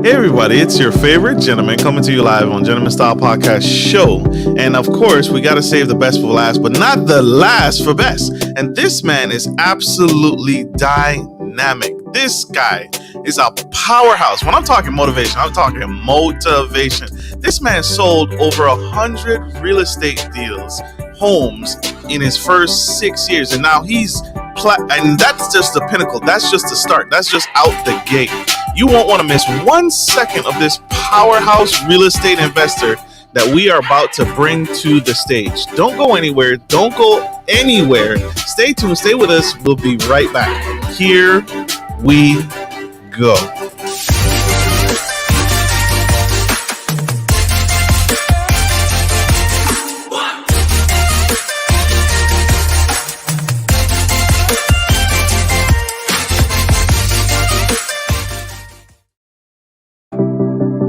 Hey everybody, it's your favorite gentleman coming to you live on Gentleman Style Podcast Show. And of course, we got to save the best for last, but not the last for best. And this man is absolutely dynamic. This guy is a powerhouse. When I'm talking motivation, I'm talking motivation. This man sold over 100 real estate deals, homes in his first 6 years. And now and that's just the pinnacle. That's just the start. That's just out the gate. You won't want to miss 1 second of this powerhouse real estate investor that we are about to bring to the stage. Don't go anywhere. Don't go anywhere. Stay tuned. Stay with us. We'll be right back. Here we go.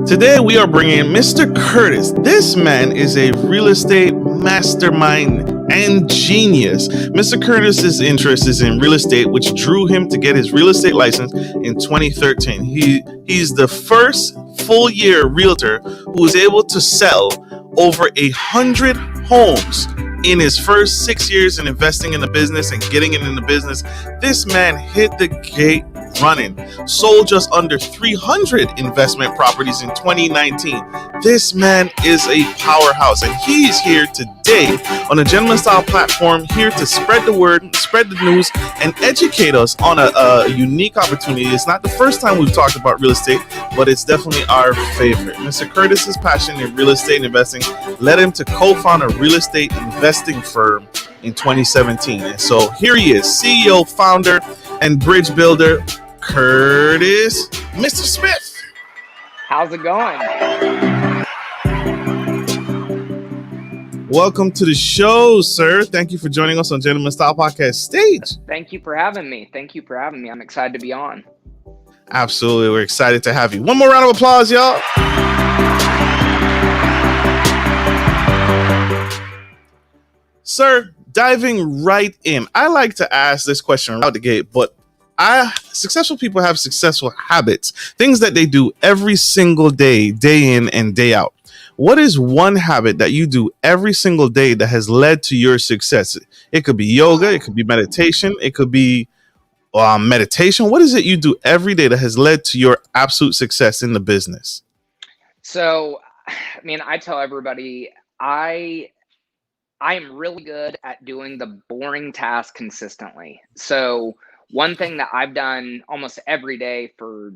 Today we are bringing Mr. Curtis. This man is a real estate mastermind and genius. Mr. Curtis's interest is in real estate, which drew him to get his real estate license in 2013. He's the first full-year realtor who was able to sell over 100 homes in his first 6 years in investing in the business and getting it in the business. This man hit the gate running, sold just under 300 investment properties in 2019. This man is a powerhouse, and he's here today on the Gentleman Style platform, here to spread the word, spread the news, and educate us on a unique opportunity. It's not the first time we've talked about real estate, but it's definitely our favorite. Mr. Curtis's passion in real estate investing led him to co-found a real estate investing firm in 2017. And so here he is, CEO, founder, and bridge builder, Curtis, Mr. Smith. How's it going? Welcome to the show, sir. Thank you for joining us on Gentleman Style Podcast stage. Thank you for having me. I'm excited to be on. Absolutely. We're excited to have you. One more round of applause, y'all. Sir, diving right in. I like to ask this question out the gate, but successful people have successful habits, things that they do every single day, day in and day out. What is one habit that you do every single day that has led to your success? It could be yoga, it could be meditation, it could be meditation. What is it you do every day that has led to your absolute success in the business? So, I tell everybody, I am really good at doing the boring task consistently. So one thing that I've done almost every day for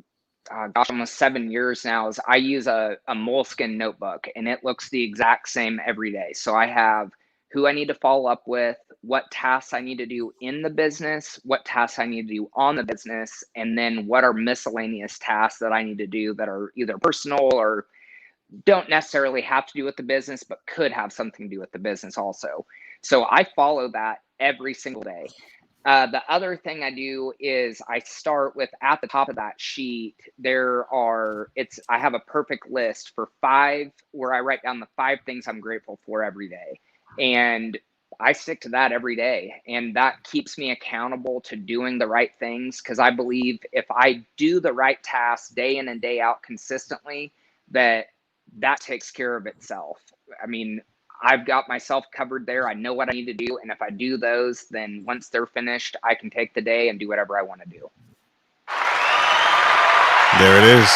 almost 7 years now is I use a moleskin notebook, and it looks the exact same every day. So I have who I need to follow up with, what tasks I need to do in the business, what tasks I need to do on the business, and then what are miscellaneous tasks that I need to do that are either personal or don't necessarily have to do with the business, but could have something to do with the business also. So I follow that every single day. The other thing I do is I start with, at the top of that sheet, I have a perfect list for 5, where I write down the 5 things I'm grateful for every day. And I stick to that every day. And that keeps me accountable to doing the right things, because I believe if I do the right tasks day in and day out consistently, that takes care of itself. I've got myself covered there. I know what I need to do. And if I do those, then once they're finished, I can take the day and do whatever I want to do. There it is.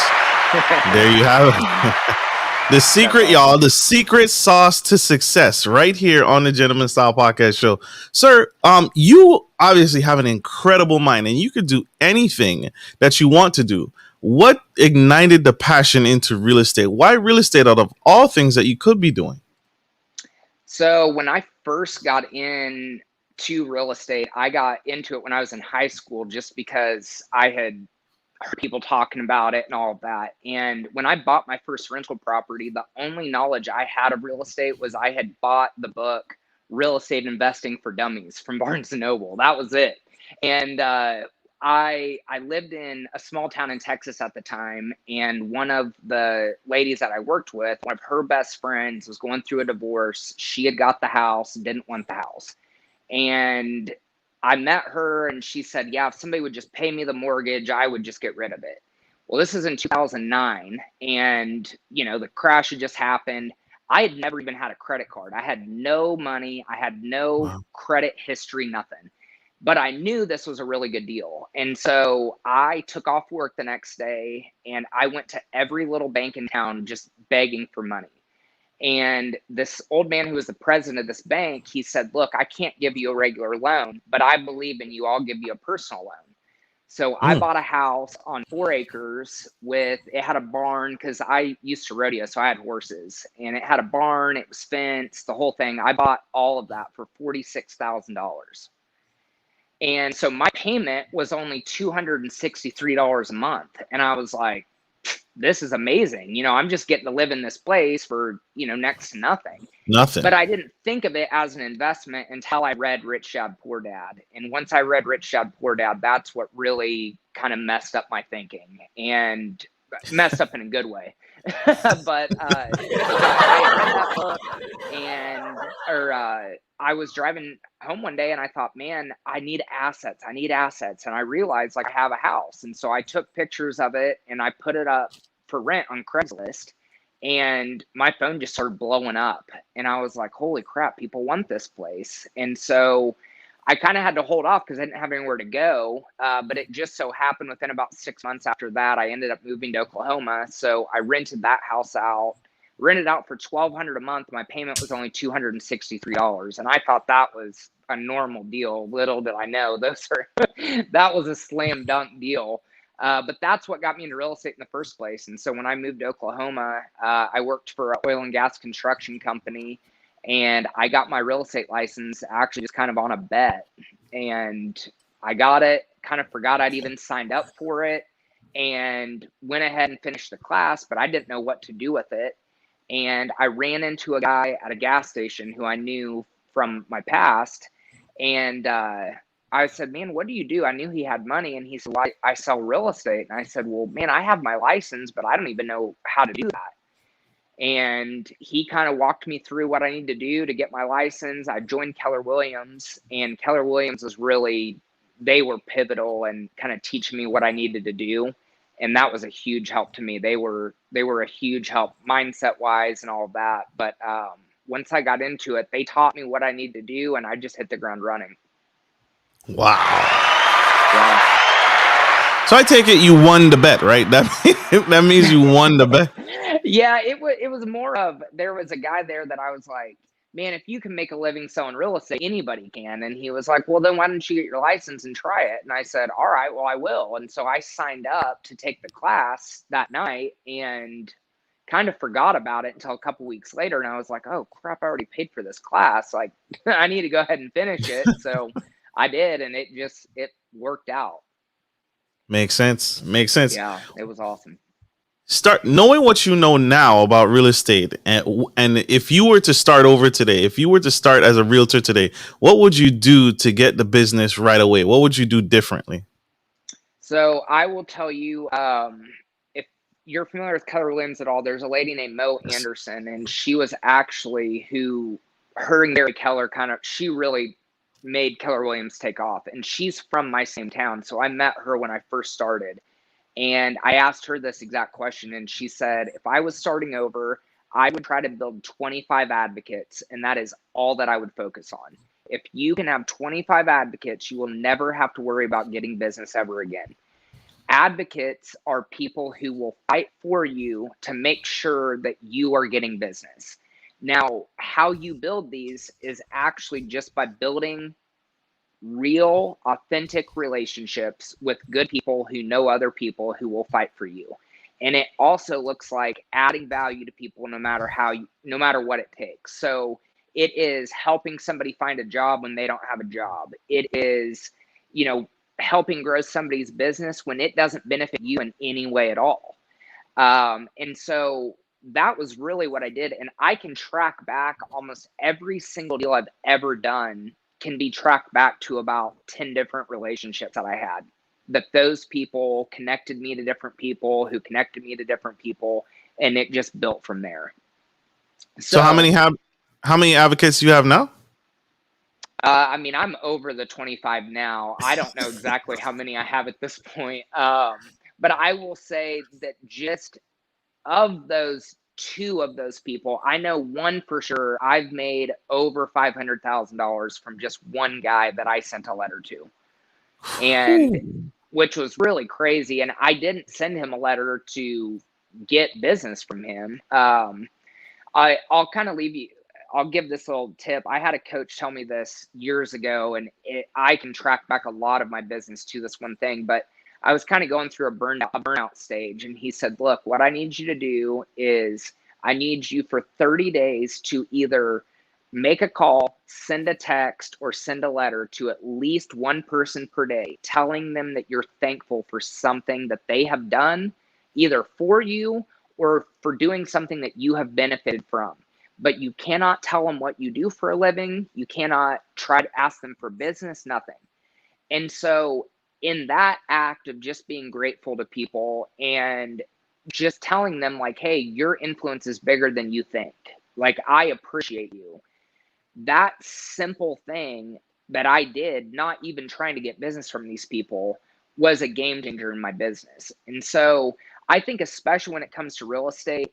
There you have it. The secret, y'all, the secret sauce to success right here on the Gentleman Style Podcast Show. Sir, you obviously have an incredible mind, and you could do anything that you want to do. What ignited the passion into real estate? Why real estate out of all things that you could be doing? So when I first got into real estate, I got into it when I was in high school, just because I had heard people talking about it and all of that. And when I bought my first rental property, the only knowledge I had of real estate was I had bought the book Real Estate Investing for Dummies from Barnes & Noble. That was it. And I lived in a small town in Texas at the time, and one of the ladies that I worked with, one of her best friends, was going through a divorce. She had got the house, didn't want the house. And I met her, and she said, yeah, if somebody would just pay me the mortgage, I would just get rid of it. Well, this is in 2009, and the crash had just happened. I had never even had a credit card. I had no money. I had no Wow. credit history, nothing. But I knew this was a really good deal. And so I took off work the next day and I went to every little bank in town just begging for money. And this old man who was the president of this bank, he said, "Look, I can't give you a regular loan, but I believe in you. I'll give you a personal loan." So I Mm. bought a house on 4 acres it had a barn because I used to rodeo, so I had horses, and it had a barn, it was fenced, the whole thing. I bought all of that for $46,000. And so my payment was only $263 a month. And I was like, this is amazing. I'm just getting to live in this place for, next to nothing. Nothing. But I didn't think of it as an investment until I read Rich Dad Poor Dad. And once I read Rich Dad Poor Dad, that's what really kind of messed up my thinking, and messed up in a good way. But I had read that book, or I was driving home one day and I thought, man, I need assets. I need assets. And I realized like I have a house. And so I took pictures of it and I put it up for rent on Craigslist. And my phone just started blowing up. And I was like, holy crap, people want this place. And so I kind of had to hold off because I didn't have anywhere to go. But it just so happened within about 6 months after that, I ended up moving to Oklahoma. So I rented that house out, rented out for $1,200 a month. My payment was only $263. And I thought that was a normal deal. Little did I know that was a slam dunk deal. But that's what got me into real estate in the first place. And so when I moved to Oklahoma, I worked for an oil and gas construction company, and I got my real estate license actually just kind of on a bet. And I got it, kind of forgot I'd even signed up for it, and went ahead and finished the class, but I didn't know what to do with it. And I ran into a guy at a gas station who I knew from my past. And I said, "Man, what do you do?" I knew he had money. And he said, "Well, I sell real estate." And I said, "Well, man, I have my license, but I don't even know how to do that." And he kind of walked me through what I need to do to get my license. I joined Keller Williams, and Keller Williams was really, they were pivotal and kind of teaching me what I needed to do. And that was a huge help to me. They were a huge help mindset wise and all of that. But once I got into it, they taught me what I need to do, and I just hit the ground running. Wow. Yeah. So I take it you won the bet, right? That means you won the bet. Yeah, it was more of, there was a guy there that I was like, "Man, if you can make a living selling real estate, anybody can." And he was like, "Well, then why don't you get your license and try it?" And I said, "All right, well, I will." And so I signed up to take the class that night and kind of forgot about it until a couple weeks later. And I was like, "Oh crap, I already paid for this class. Like, I need to go ahead and finish it." So I did, and it worked out. Makes sense. Makes sense. Yeah, it was awesome. Start knowing what you know now about real estate, and if you were to start over today, if you were to start as a realtor today, what would you do to get the business right away? What would you do differently? So I will tell you, if you're familiar with Keller Williams at all, there's a lady named Mo Yes. Anderson, and she was actually her and Gary Keller she really made Keller Williams take off. And she's from my same town. So I met her when I first started. And I asked her this exact question, and she said, if I was starting over, I would try to build 25 advocates, and that is all that I would focus on. If you can have 25 advocates, you will never have to worry about getting business ever again. Advocates are people who will fight for you to make sure that you are getting business. Now, how you build these is actually just by building real, authentic relationships with good people who know other people who will fight for you. And it also looks like adding value to people no matter what it takes. So it is helping somebody find a job when they don't have a job. It is, helping grow somebody's business when it doesn't benefit you in any way at all. And so that was really what I did. And I can track back almost every single deal I've ever done can be tracked back to about 10 different relationships that I had. That those people connected me to different people who connected me to different people, and it just built from there. So So, how many advocates do you have now? I'm over the 25 now. I don't know exactly how many I have at this point. But I will say that just of those two of those people, I know one for sure. I've made over $500,000 from just one guy that I sent a letter to, and which was really crazy. And I didn't send him a letter to get business from him. I'll kind of leave you. I'll give this little tip. I had a coach tell me this years ago, and I can track back a lot of my business to this one thing. But I was kind of going through a burnout stage, and he said, "Look, what I need you to do is I need you for 30 days to either make a call, send a text, or send a letter to at least one person per day, telling them that you're thankful for something that they have done, either for you or for doing something that you have benefited from. But you cannot tell them what you do for a living. You cannot try to ask them for business, nothing." And so, in that act of just being grateful to people and just telling them, like, hey, your influence is bigger than you think. Like, I appreciate you. That simple thing that I did, not even trying to get business from these people, was a game changer in my business. And so, I think, especially when it comes to real estate,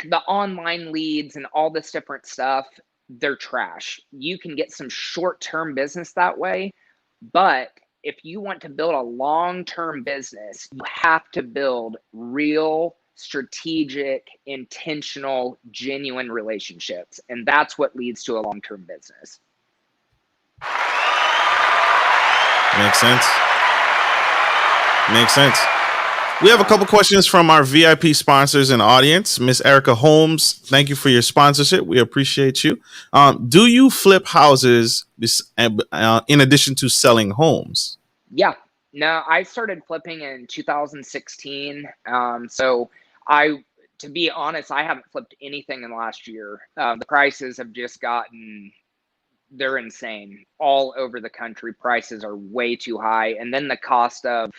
the online leads and all this different stuff, they're trash. You can get some short-term business that way, but if you want to build a long-term business, you have to build real, strategic, intentional, genuine relationships. And that's what leads to a long-term business. Makes sense. Makes sense. We have a couple questions from our VIP sponsors and audience. Miss Erica Holmes, thank you for your sponsorship. We appreciate you. Do you flip houses in addition to selling homes? Yeah. No, I started flipping in 2016. So to be honest, I haven't flipped anything in the last year. The prices have just gotten, they're insane all over the country. Prices are way too high. And then the cost of,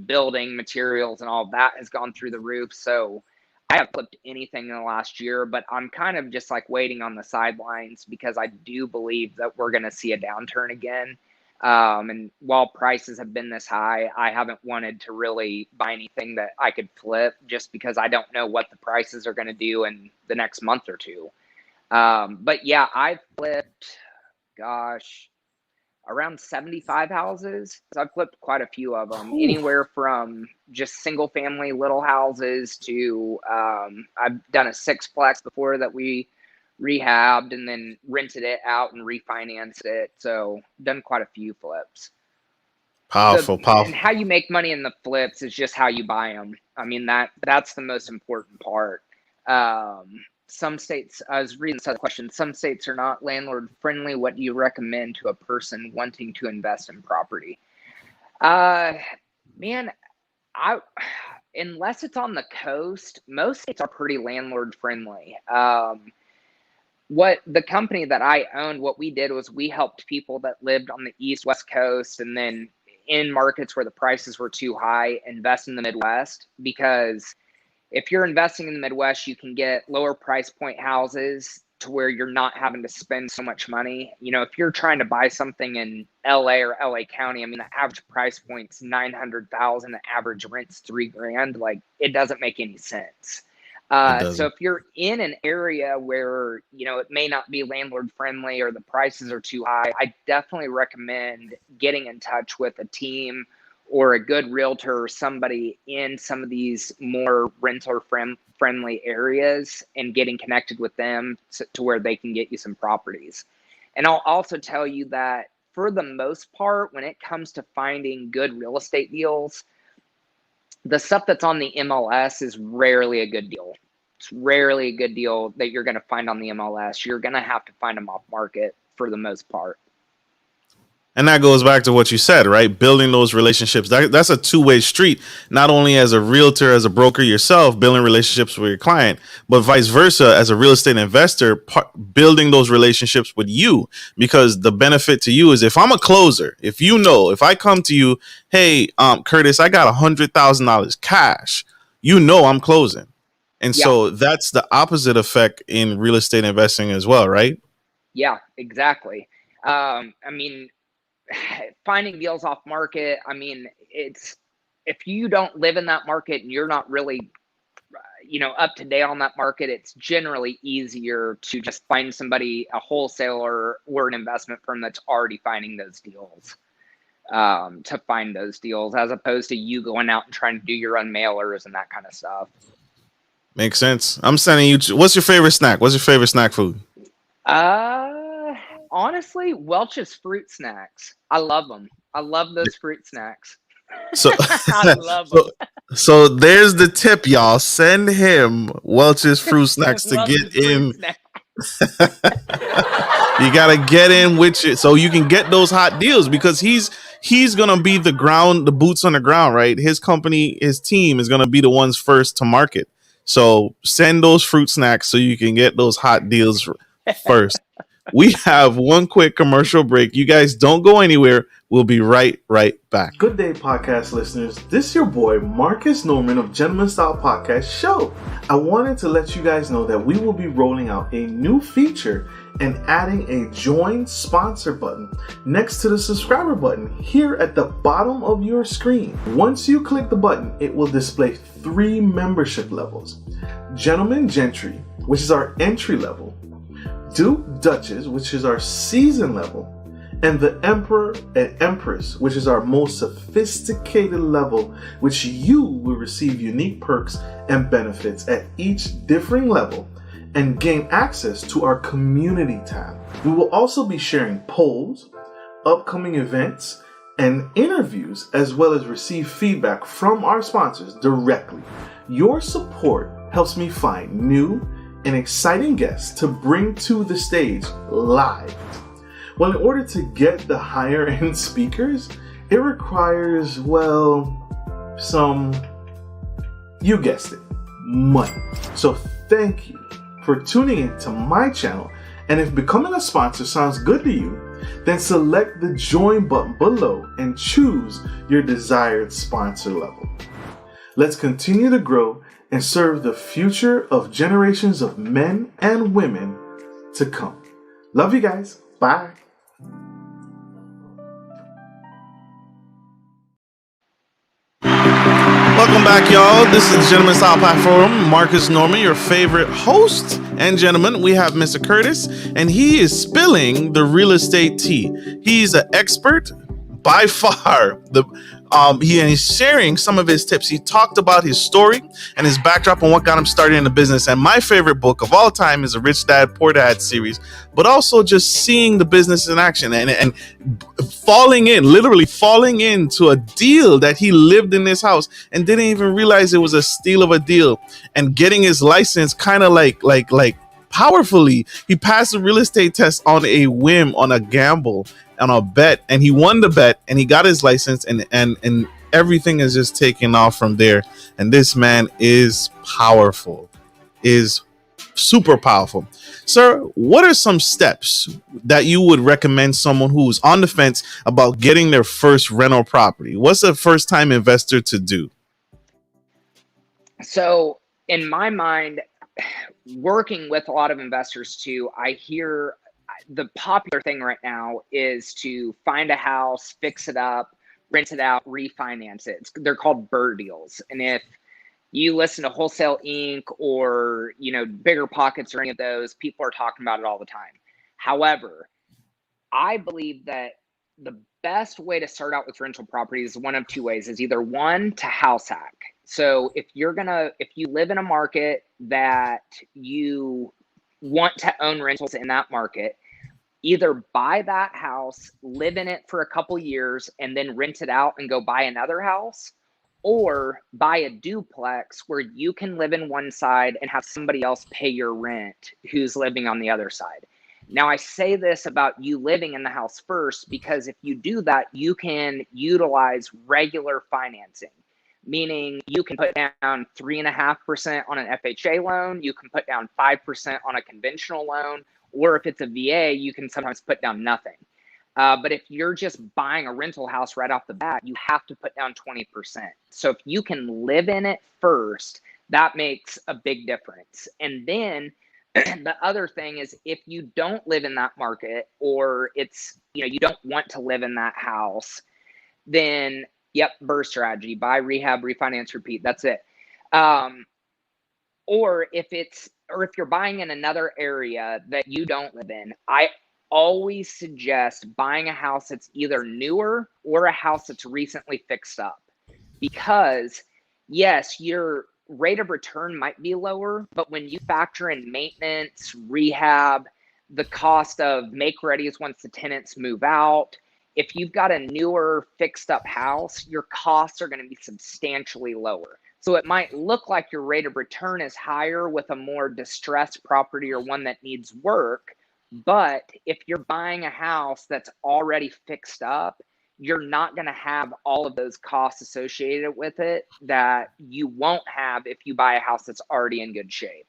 building materials and all of that has gone through the roof. So I haven't flipped anything in the last year, but I'm kind of just like waiting on the sidelines because I do believe that we're going to see a downturn again. And while prices have been this high, I haven't wanted to really buy anything that I could flip just because I don't know what the prices are going to do in the next month or two. But yeah, I've flipped, gosh, around 75 houses. So I've flipped quite a few of them, anywhere from just single family little houses to I've done a sixplex before that we rehabbed and then rented it out and refinanced it. So done quite a few flips. Powerful. And how you make money in the flips is just how you buy them. I mean, that's the most important part. Some states, I was reading this other question, some states are not landlord friendly. What do you recommend to a person wanting to invest in property? Man, unless it's on the coast, most states are pretty landlord friendly. What the company that I owned, what we did was we helped people that lived on the East West Coast and then in markets where the prices were too high, invest in the Midwest, because if you're investing in the Midwest, you can get lower price point houses to where you're not having to spend so much money. If you're trying to buy something in LA or LA County, I mean, the average price point's 900,000, the average rent's $3,000. Like, it doesn't make any sense. So if you're in an area where, it may not be landlord friendly or the prices are too high, I definitely recommend getting in touch with a team or a good realtor or somebody in some of these more renter friendly areas and getting connected with them to where they can get you some properties. And I'll also tell you that for the most part, when it comes to finding good real estate deals, the stuff that's on the MLS is rarely a good deal. It's rarely a good deal that you're going to find on the MLS. You're going to have to find them off market for the most part. And that goes back to what you said, right? Building those relationships. That's a two-way street, not only as a realtor, as a broker yourself, building relationships with your client, but vice versa, as a real estate investor, building those relationships with you. Because the benefit to you is if I'm a closer, if I come to you, hey, Curtis, I got $100,000 cash, I'm closing. And so that's the opposite effect in real estate investing as well, right? Yeah, exactly. I mean, finding deals off market, I mean, if you don't live in that market and you're not really up to date on that market, it's generally easier to just find somebody, a wholesaler or an investment firm that's already finding those deals, to find those deals, as opposed to you going out and trying to do your own mailers and that kind of stuff. Makes sense. I'm sending you. What's your favorite snack? What's your favorite snack food? Honestly, Welch's fruit snacks. I love them. I love those fruit snacks. So, I love so, them. so there's the tip, y'all. Send him Welch's fruit snacks to get Welch's fruit in. snacks. You gotta get in with it so you can get those hot deals, because he's gonna be the boots on the ground, right? His company, his team is gonna be the ones first to market. So send those fruit snacks so you can get those hot deals first. We have one quick commercial break. You guys don't go anywhere. We'll be right back. Good day, podcast listeners. This is your boy, Marcus Norman of Gentleman Style Podcast Show. I wanted to let you guys know that we will be rolling out a new feature and adding a join sponsor button next to the subscriber button here at the bottom of your screen. Once you click the button, it will display 3 membership levels. Gentleman Gentry, which is our entry level, Duke Duchess, which is our season level, and the Emperor and Empress, which is our most sophisticated level, which you will receive unique perks and benefits at each differing level and gain access to our community tab. We will also be sharing polls, upcoming events, and interviews, as well as receive feedback from our sponsors directly. Your support helps me find new and exciting guests to bring to the stage live. Well, in order to get the higher end speakers, it requires, some, you guessed it, money. So thank you for tuning in to my channel. And if becoming a sponsor sounds good to you, then select the join button below and choose your desired sponsor level. Let's continue to grow and serve the future of generations of men and women to come. Love you guys. Bye. Welcome back, y'all. This is Gentleman Style Platform. Marcus Norman, your favorite host. And gentlemen, we have Mr. Curtis, and he is spilling the real estate tea. He's an expert by far. He's sharing some of his tips. He talked about his story and his backdrop and what got him started in the business. And my favorite book of all time is a Rich Dad, Poor Dad series, but also just seeing the business in action and literally falling into a deal that he lived in this house and didn't even realize it was a steal of a deal, and getting his license kind of like powerfully. He passed the real estate test on a whim, on a gamble, on a bet, and he won the bet and he got his license, and everything is just taking off from there. And this man is powerful, is super powerful. Sir, what are some steps that you would recommend someone who's on the fence about getting their first rental property? What's a first time investor to do? So in my mind, working with a lot of investors too, I hear the popular thing right now is to find a house, fix it up, rent it out, refinance it. They're called BRRRR deals. And if you listen to Wholesale Inc. or, Bigger Pockets or any of those, people are talking about it all the time. However, I believe that the best way to start out with rental properties is one of 2 ways. Is either one, to house hack. So if you live in a market that you want to own rentals in that market, either buy that house, live in it for a couple years, and then rent it out and go buy another house, or buy a duplex where you can live in one side and have somebody else pay your rent who's living on the other side. Now, I say this about you living in the house first because if you do that, you can utilize regular financing, meaning you can put down 3.5% on an FHA loan, you can put down 5% on a conventional loan, or if it's a VA, you can sometimes put down nothing. But if you're just buying a rental house right off the bat, you have to put down 20%. So if you can live in it first, that makes a big difference. And then the other thing is, if you don't live in that market, or it's, you don't want to live in that house, then Yep, BRRRR strategy: buy, rehab, refinance, repeat. That's it. Um, or if you're buying in another area that you don't live in, I always suggest buying a house that's either newer or a house that's recently fixed up, because yes, your rate of return might be lower, but when you factor in maintenance, rehab, the cost of make readies once the tenants move out, if you've got a newer fixed up house, your costs are going to be substantially lower. So it might look like your rate of return is higher with a more distressed property or one that needs work, but if you're buying a house that's already fixed up, you're not going to have all of those costs associated with it that you won't have if you buy a house that's already in good shape.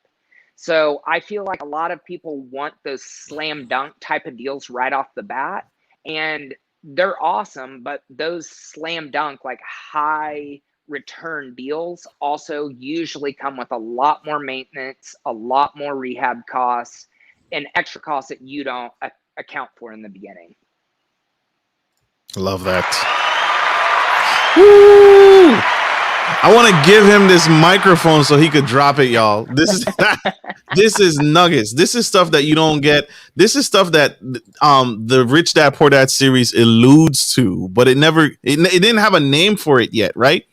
So I feel like a lot of people want those slam dunk type of deals right off the bat, and they're awesome, but those slam dunk, like high return deals, also usually come with a lot more maintenance, a lot more rehab costs, and extra costs that you don't account for in the beginning. Love that. Woo! I want to give him this microphone so he could drop it, y'all. This is this is nuggets. This is stuff that you don't get. This is stuff that the Rich Dad Poor Dad series alludes to, but it didn't have a name for it yet, right?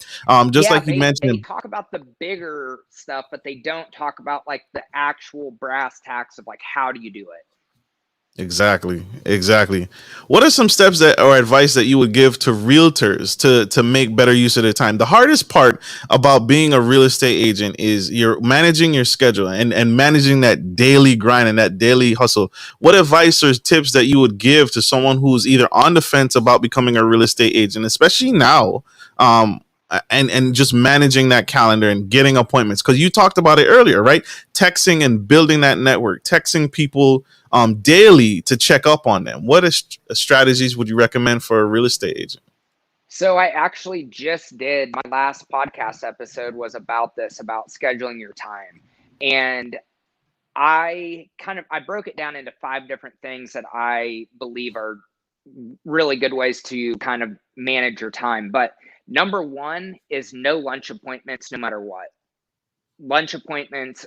Just Yeah, like you they mentioned. talk about the bigger stuff, but they don't talk about like the actual brass tacks of like how do you do it. Exactly. Exactly. What are some steps that or advice that you would give to realtors to make better use of their time? The hardest part about being a real estate agent is you're managing your schedule and managing that daily grind and that daily hustle. What advice or tips that you would give to someone who's either on the fence about becoming a real estate agent, especially now, and just managing that calendar and getting appointments? Because you talked about it earlier, right? Texting and building that network, texting people daily to check up on them. What strategies would you recommend for a real estate agent? So I actually just did my last podcast episode was about this, about scheduling your time. And I broke it down into 5 different things that I believe are really good ways to kind of manage your time. But number 1 is no lunch appointments no matter what. Lunch appointments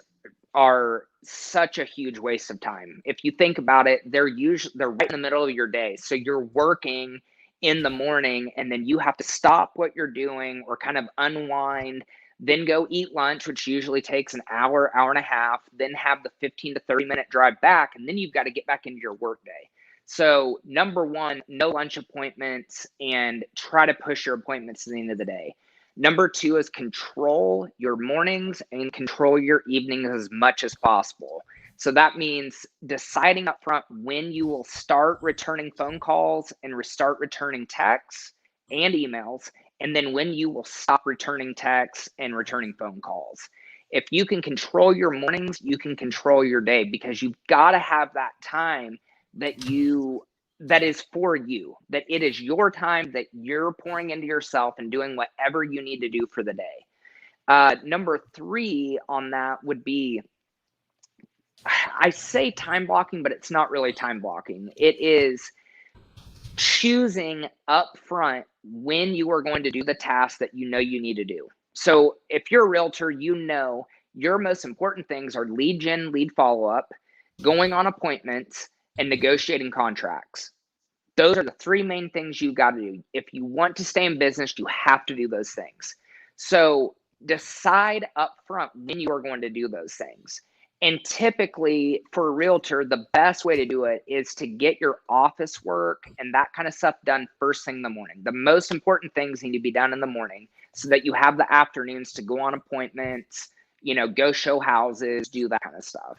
are such a huge waste of time. If you think about it, they're right in the middle of your day. So you're working in the morning and then you have to stop what you're doing or kind of unwind, then go eat lunch, which usually takes an hour, hour and a half, then have the 15 to 30-minute drive back, and then you've got to get back into your workday. So number 1, no lunch appointments, and try to push your appointments to the end of the day. Number 2 is control your mornings and control your evenings as much as possible. So that means deciding up front when you will start returning phone calls and start returning texts and emails, and then when you will stop returning texts and returning phone calls. If you can control your mornings, you can control your day, because you've got to have that time that is for you, that it is your time that you're pouring into yourself and doing whatever you need to do for the day. Number 3 on that would be, I say time blocking, but it's not really time blocking. It is choosing up front when you are going to do the task that you know you need to do. So if you're a realtor, you know your most important things are lead gen, lead follow-up, going on appointments, and negotiating contracts. Those are the 3 main things you've got to do. If you want to stay in business, you have to do those things. So decide up front when you are going to do those things. And typically for a realtor, the best way to do it is to get your office work and that kind of stuff done first thing in the morning. The most important things need to be done in the morning so that you have the afternoons to go on appointments, go show houses, do that kind of stuff.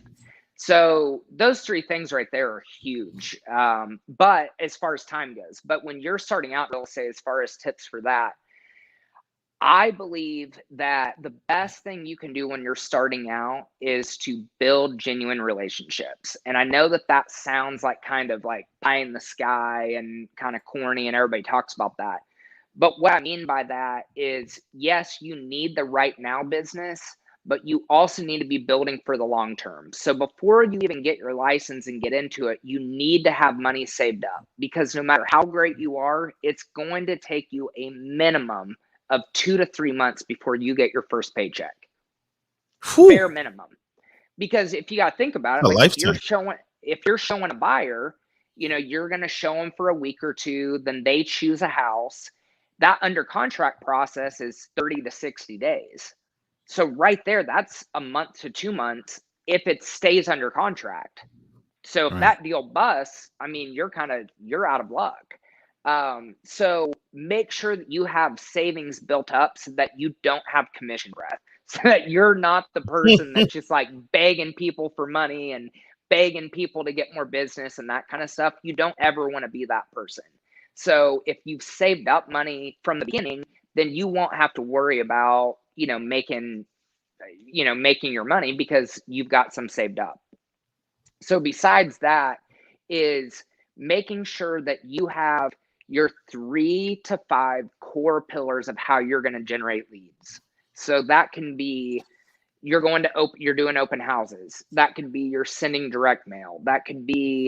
So those 3 things right there are huge. But as far as time goes, but when you're starting out, they'll say, as far as tips for that, I believe that the best thing you can do when you're starting out is to build genuine relationships. And I know that that sounds like kind of like pie in the sky and kind of corny, and everybody talks about that. But what I mean by that is, yes, you need the right now business, but you also need to be building for the long term. So before you even get your license and get into it, you need to have money saved up, because no matter how great you are, it's going to take you a minimum of 2 to 3 months before you get your first paycheck. Whew, Bare minimum. Because if you got to think about it, a like if you're lifetime. showing a buyer, you're going to show them for a week or two, then they choose a house. That under contract process is 30 to 60 days. So right there, that's a month to 2 months if it stays under contract. So if Right. that deal busts, I mean, you're out of luck. So make sure that you have savings built up so that you don't have commission breath, so that you're not the person that's just like begging people for money and begging people to get more business and that kind of stuff. You don't ever want to be that person. So if you've saved up money from the beginning, then you won't have to worry about, making your money, because you've got some saved up. So besides that is making sure that you have your 3 to 5 core pillars of how you're going to generate leads. So that can be you're doing open houses. That could be you're sending direct mail. That could be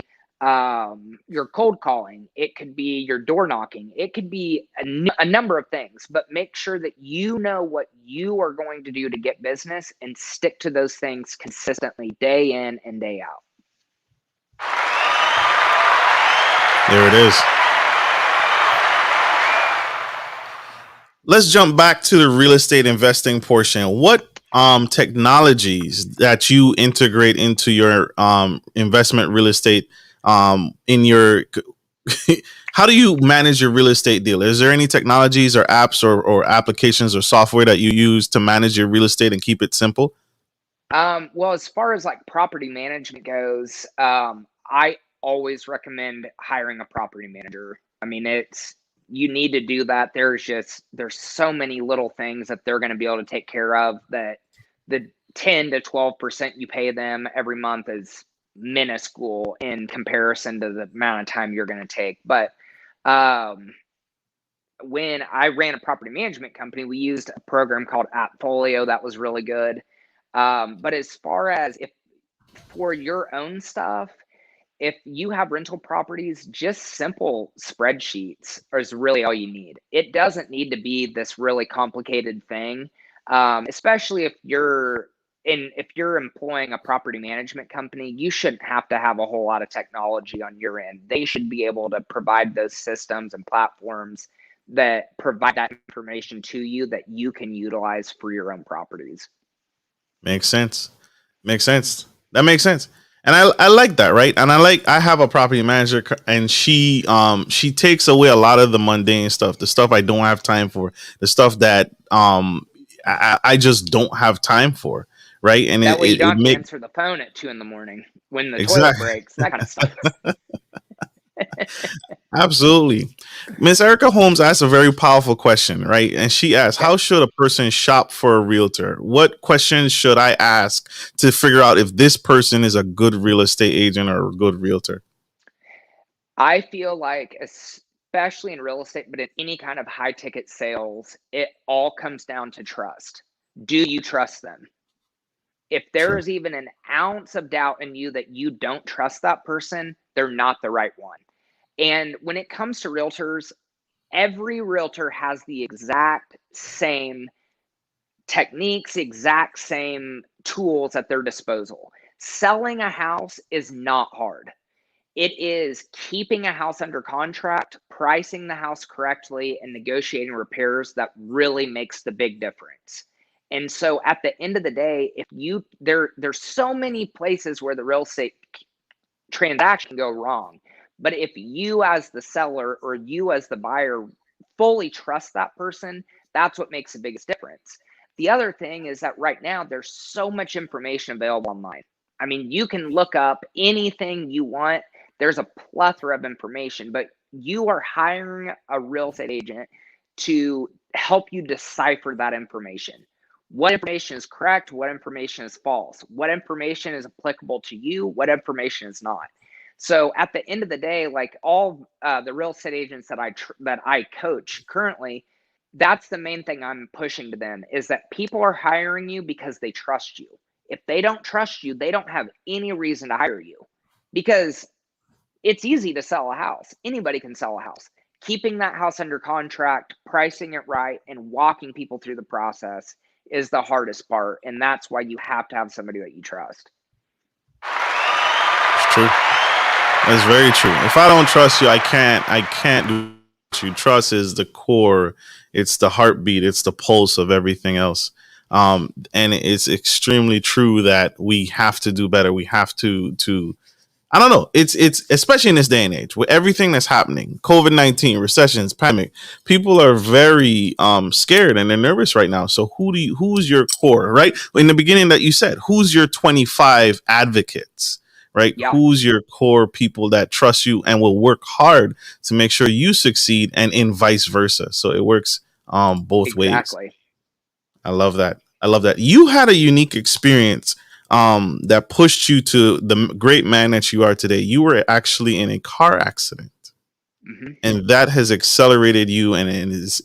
your cold calling. It could be your door knocking. It could be a number of things, but make sure that you know what you are going to do to get business and stick to those things consistently, day in and day out. There it is. Let's jump back to the real estate investing portion. What technologies that you integrate into your investment real estate in your how do you manage your real estate deal? Is there any technologies or apps or applications or software that you use to manage your real estate and keep it simple? Well, as far as like property management goes, I always recommend hiring a property manager. I mean, you need to do that. There's so many little things that they're going to be able to take care of, that the 10 to 12% you pay them every month is minuscule in comparison to the amount of time you're going to take. But um, when I ran a property management company, we used a program called Appfolio that was really good. But as far as if for your own stuff, if you have rental properties, just simple spreadsheets is really all you need. It doesn't need to be this really complicated thing, especially if you're employing a property management company. You shouldn't have to have a whole lot of technology on your end. They should be able to provide those systems and platforms that provide that information to you that you can utilize for your own properties. Makes sense. Makes sense. That makes sense. And I like that, right? And I have a property manager, and she takes away a lot of the mundane stuff, the stuff I don't have time for, the stuff that I just don't have time for, right? And That way you it don't have to make answer the phone at 2 a.m. when the toilet exactly. breaks, that kind of stuff. Absolutely. Miss Erica Holmes asked a very powerful question, right? And she asked, Okay. how should a person shop for a realtor? What questions should I ask to figure out if this person is a good real estate agent or a good realtor? I feel like, especially in real estate, but in any kind of high ticket sales, it all comes down to trust. Do you trust them? If there True. is even an ounce of doubt in you that you don't trust that person, they're not the right one. And when it comes to realtors, every realtor has the exact same techniques, exact same tools at their disposal. Selling a house is not hard. It is keeping a house under contract, pricing the house correctly, and negotiating repairs that really makes the big difference. And so at the end of the day, if you there's so many places where the real estate transaction can go wrong. But if you as the seller or you as the buyer fully trust that person, that's what makes the biggest difference. The other thing is that right now there's so much information available online. I mean, you can look up anything you want. There's a plethora of information, but you are hiring a real estate agent to help you decipher that information. What information is correct? What information is false? What information is applicable to you? What information is not? So at the end of the day, like all the real estate agents that I coach currently, that's the main thing I'm pushing to them, is that people are hiring you because they trust you. If they don't trust you, they don't have any reason to hire you, because it's easy to sell a house. Anybody can sell a house. Keeping that house under contract, pricing it right, and walking people through the process is the hardest part. And that's why you have to have somebody that you trust. It's true. That's very true. If I don't trust you, I can't do what you. Trust is the core. It's the heartbeat. It's the pulse of everything else. And it's extremely true that we have to do better. We have to I don't know. It's especially in this day and age with everything that's happening, COVID-19, recessions, pandemic. People are very scared and they're nervous right now. So who's your core, right? In the beginning that you said, who's your 25 advocates, right? Yeah, Who's your core people that trust you and will work hard to make sure you succeed, and in vice versa. So it works both ways. exactly. I love that. I love that. You had a unique experience that pushed you to the great man that you are today. You were actually in a car accident, Hmm. and that has accelerated you, and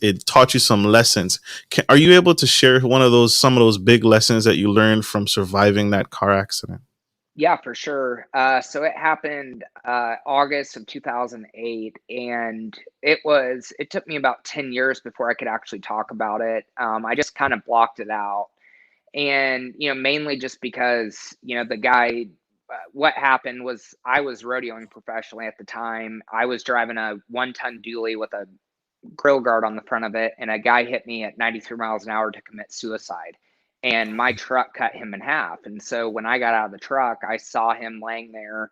it taught you some lessons. Are you able to share some of those big lessons that you learned from surviving that car accident? Yeah, for sure. So it happened August of 2008, and it took me about 10 years before I could actually talk about it. I just kind of blocked it out. And, mainly just because, the guy, what happened was I was rodeoing professionally at the time. I was driving a 1-ton dually with a grill guard on the front of it, and a guy hit me at 93 miles an hour to commit suicide. And my truck cut him in half. And so when I got out of the truck, I saw him laying there,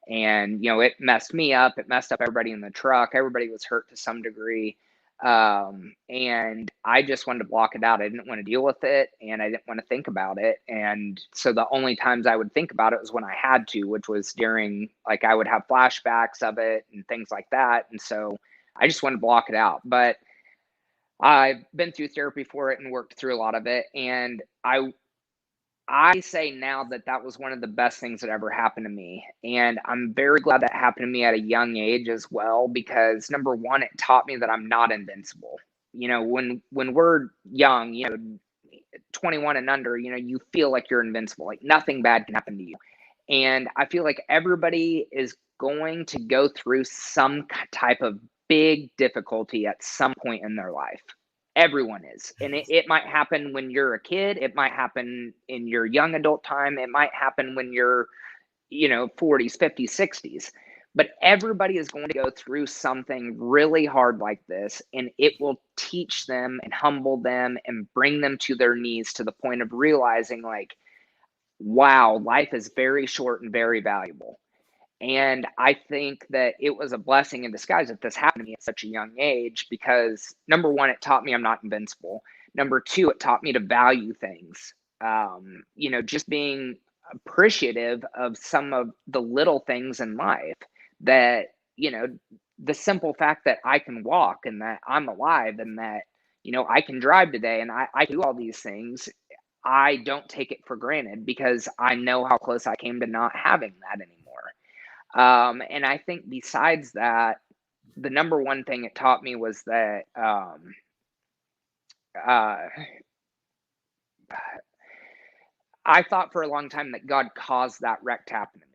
and it messed me up. It messed up everybody in the truck. Everybody was hurt to some degree. And I just wanted to block it out. I didn't want to deal with it, and I didn't want to think about it. And so the only times I would think about it was when I had to, which was during, like, I would have flashbacks of it and things like that. And so I just wanted to block it out. But I've been through therapy for it and worked through a lot of it. And I say now that that was one of the best things that ever happened to me. And I'm very glad that happened to me at a young age as well, because number one, it taught me that I'm not invincible. When we're young, 21 and under, you feel like you're invincible, like nothing bad can happen to you. And I feel like everybody is going to go through some type of big difficulty at some point in their life. Everyone is. And it might happen when you're a kid. It might happen in your young adult time. It might happen when you're, 40s, 50s, 60s. But everybody is going to go through something really hard like this, and it will teach them and humble them and bring them to their knees to the point of realizing, like, wow, life is very short and very valuable. And I think that it was a blessing in disguise that this happened to me at such a young age, because number one, it taught me I'm not invincible. Number two, it taught me to value things. Just being appreciative of some of the little things in life, that, the simple fact that I can walk and that I'm alive and that, I can drive today and I do all these things. I don't take it for granted, because I know how close I came to not having that anymore. And I think besides that, the number one thing it taught me was that uh, I thought for a long time that God caused that wreck to happen to me,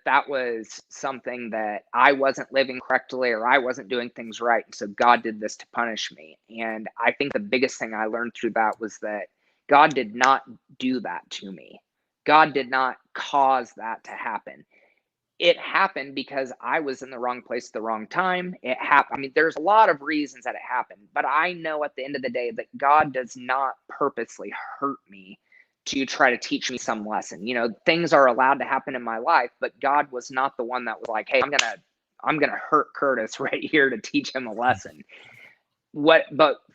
that was something that I wasn't living correctly or I wasn't doing things right. And so God did this to punish me. And I think the biggest thing I learned through that was that God did not do that to me. God did not cause that to happen. It happened because I was in the wrong place at the wrong time. It happened. I mean, there's a lot of reasons that it happened, but I know at the end of the day that God does not purposely hurt me to try to teach me some lesson. Things are allowed to happen in my life, but God was not the one that was like, "Hey, I'm gonna hurt Curtis right here to teach him a lesson." But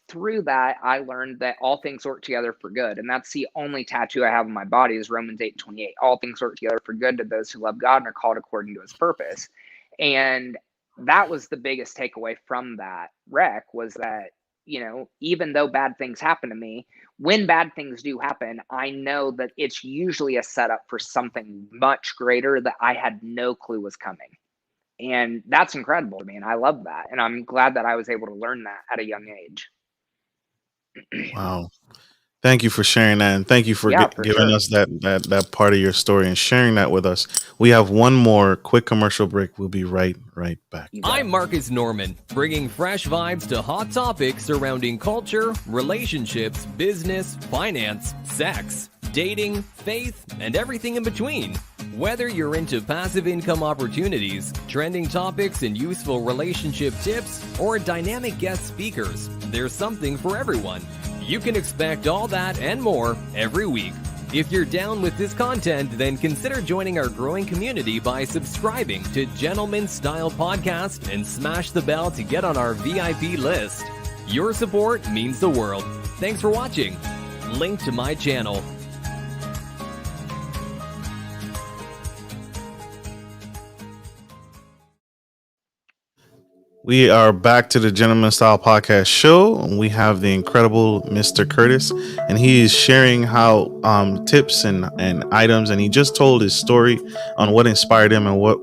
through that, I learned that all things work together for good. And that's the only tattoo I have on my body, is Romans 8:28. All things work together for good to those who love God and are called according to his purpose. And that was the biggest takeaway from that wreck, was that, even though bad things happen to me, when bad things do happen, I know that it's usually a setup for something much greater that I had no clue was coming. And that's incredible to me. And I love that. And I'm glad that I was able to learn that at a young age. Wow. Thank you for sharing that, and thank you for Yeah, for giving sure. us that part of your story and sharing that with us. We have one more quick commercial break. We'll be right back. You bet. I'm Marcus Norman, bringing fresh vibes to hot topics surrounding culture, relationships, business, finance, sex, dating, faith, and everything in between. Whether you're into passive income opportunities, trending topics and useful relationship tips, or dynamic guest speakers, there's something for everyone. You can expect all that and more every week. If you're down with this content, then consider joining our growing community by subscribing to Gentleman Style Podcast and smash the bell to get on our VIP list. Your support means the world. Thanks for watching. Link to my channel. We are back to the Gentleman Style Podcast show. We have the incredible Mr. Curtis, and he is sharing how tips and items, and he just told his story on what inspired him and what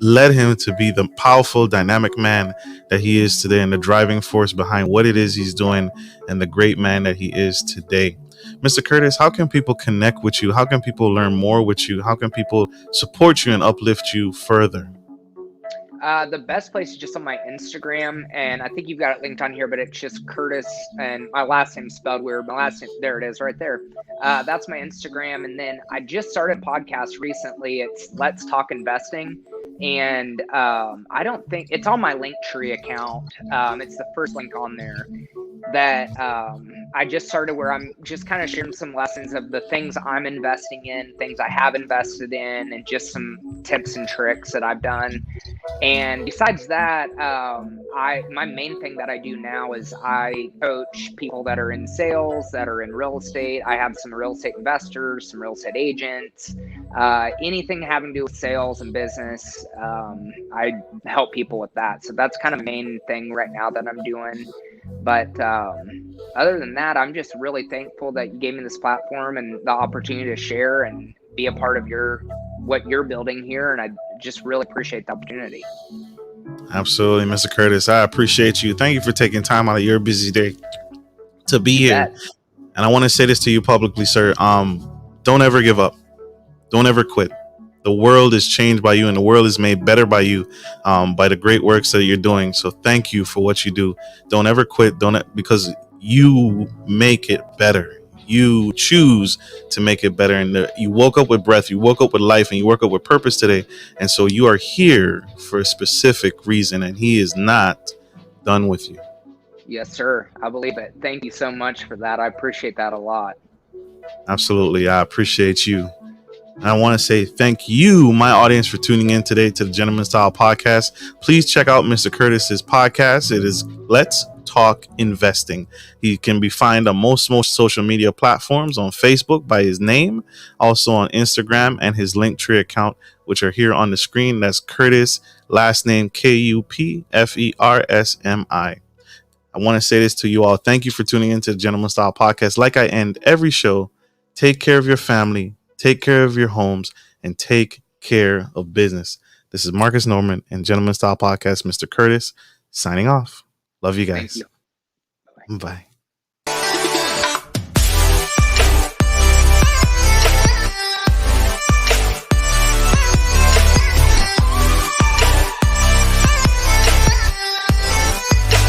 led him to be the powerful, dynamic man that he is today, and the driving force behind what it is he's doing, and the great man that he is today. Mr. Curtis, how can people connect with you? How can people learn more with you? How can people support you and uplift you further? The best place is just on my Instagram, and I think you've got it linked on here, but it's just Curtis, and my last name's spelled weird. My last name, there it is, right there. That's my Instagram, and then I just started a podcast recently. It's Let's Talk Investing, and I don't think it's on my Linktree account. It's the first link on there that I just started, where I'm just kind of sharing some lessons of the things I'm investing in, things I have invested in, and just some tips and tricks that I've done. And besides that, my main thing that I do now is I coach people that are in sales, that are in real estate. I have some real estate investors, some real estate agents, anything having to do with sales and business. I help people with that. So that's kind of the main thing right now that I'm doing. But other than that, I'm just really thankful that you gave me this platform and the opportunity to share and be a part of what you're building here. And I just really appreciate the opportunity. Absolutely, Mr. Curtis. I appreciate you. Thank you for taking time out of your busy day to be You here. bet. And I want to say this to you publicly, sir. Don't ever give up. Don't ever quit. The world is changed by you, and the world is made better by you, by the great works that you're doing. So thank you for what you do. Don't ever quit. Because you make it better. You choose to make it better, and you woke up with breath. You woke up with life, and you woke up with purpose today. And so you are here for a specific reason, and He is not done with you. Yes, sir. I believe it. Thank you so much for that. I appreciate that a lot. Absolutely, I appreciate you. And I want to say thank you, my audience, for tuning in today to the Gentleman Style Podcast. Please check out Mr. Curtis's podcast. It is Let's Talk Investing. He can be found on most social media platforms, on Facebook by his name, also on Instagram and his Linktree account, which are here on the screen. That's Curtis, last name Kupfersmith. I want to say this to you all. Thank you for tuning into the Gentleman Style Podcast. Like I end every show, take care of your family, take care of your homes, and take care of business. This is Marcus Norman and Gentleman Style Podcast, Mr. Curtis, signing off. Love you Thank guys. you. Bye.